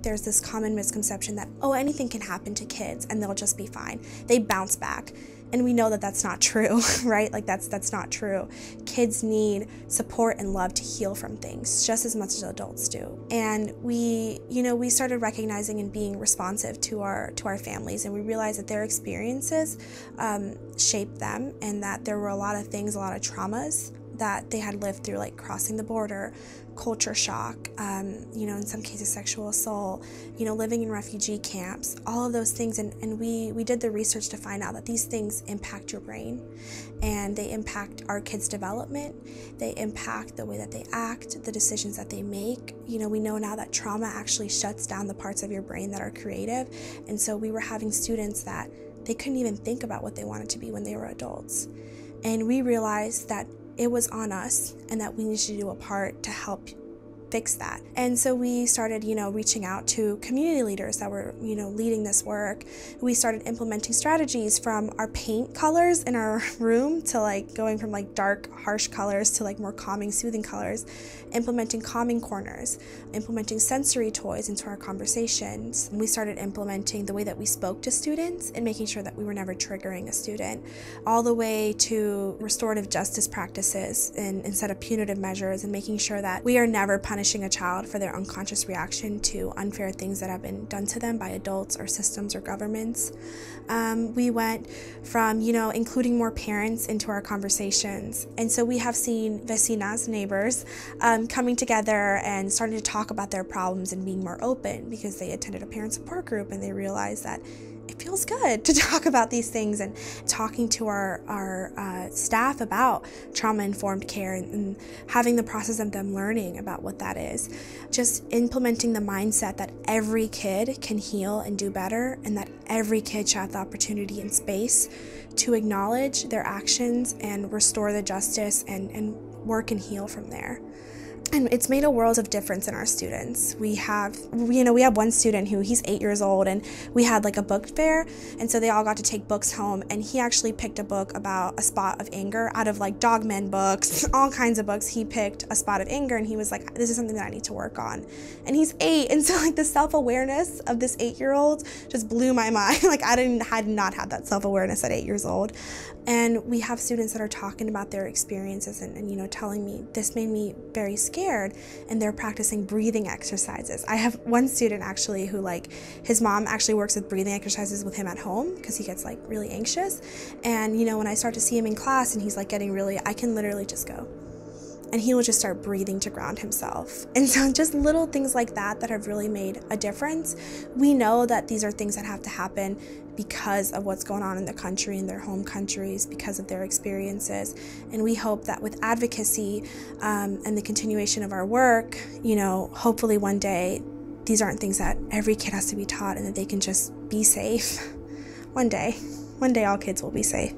there's this common misconception that, oh, anything can happen to kids and they'll just be fine. They bounce back. And we know that that's not true, right? Like that's not true. Kids need support and love to heal from things just as much as adults do. And we started recognizing and being responsive to our families, and we realized that their experiences shaped them, and that there were a lot of things, a lot of traumas that they had lived through, like crossing the border, culture shock, in some cases sexual assault, living in refugee camps, all of those things. And we did the research to find out that these things impact your brain, and they impact our kids' development. They impact the way that they act, the decisions that they make. We know now that trauma actually shuts down the parts of your brain that are creative. And so we were having students that they couldn't even think about what they wanted to be when they were adults. And we realized that it was on us and that we needed to do a part to help fix that. And so we started, reaching out to community leaders that were, leading this work. We started implementing strategies from our paint colors in our room to going from dark, harsh colors to more calming, soothing colors, implementing calming corners, implementing sensory toys into our conversations. And we started implementing the way that we spoke to students and making sure that we were never triggering a student, all the way to restorative justice practices and instead of punitive measures, and making sure that we are never punishing a child for their unconscious reaction to unfair things that have been done to them by adults or systems or governments. We went from, including more parents into our conversations. And so we have seen vecinas, neighbors, coming together and starting to talk about their problems and being more open because they attended a parent support group and they realized that it feels good to talk about these things, and talking to our staff about trauma-informed care and having the process of them learning about what that is. Just implementing the mindset that every kid can heal and do better, and that every kid should have the opportunity and space to acknowledge their actions and restore the justice and work and heal from there. And it's made a world of difference in our students. We have one student he's 8 years old, and we had a book fair, and so they all got to take books home, and he actually picked a book about a spot of anger out of Dog Men books, all kinds of books. He picked a spot of anger, and he was like, this is something that I need to work on. And he's 8, and so the self-awareness of this 8-year-old just blew my mind. I had not had that self-awareness at 8 years old. And we have students that are talking about their experiences and telling me, this made me very scared, and they're practicing breathing exercises. I have one student actually who his mom actually works with breathing exercises with him at home because he gets really anxious. And when I start to see him in class and he's getting really, I can literally just go. And he will just start breathing to ground himself. And so just little things like that have really made a difference. We know that these are things that have to happen because of what's going on in the country, in their home countries, because of their experiences. And we hope that with advocacy and the continuation of our work, hopefully one day these aren't things that every kid has to be taught, and that they can just be safe. One day all kids will be safe.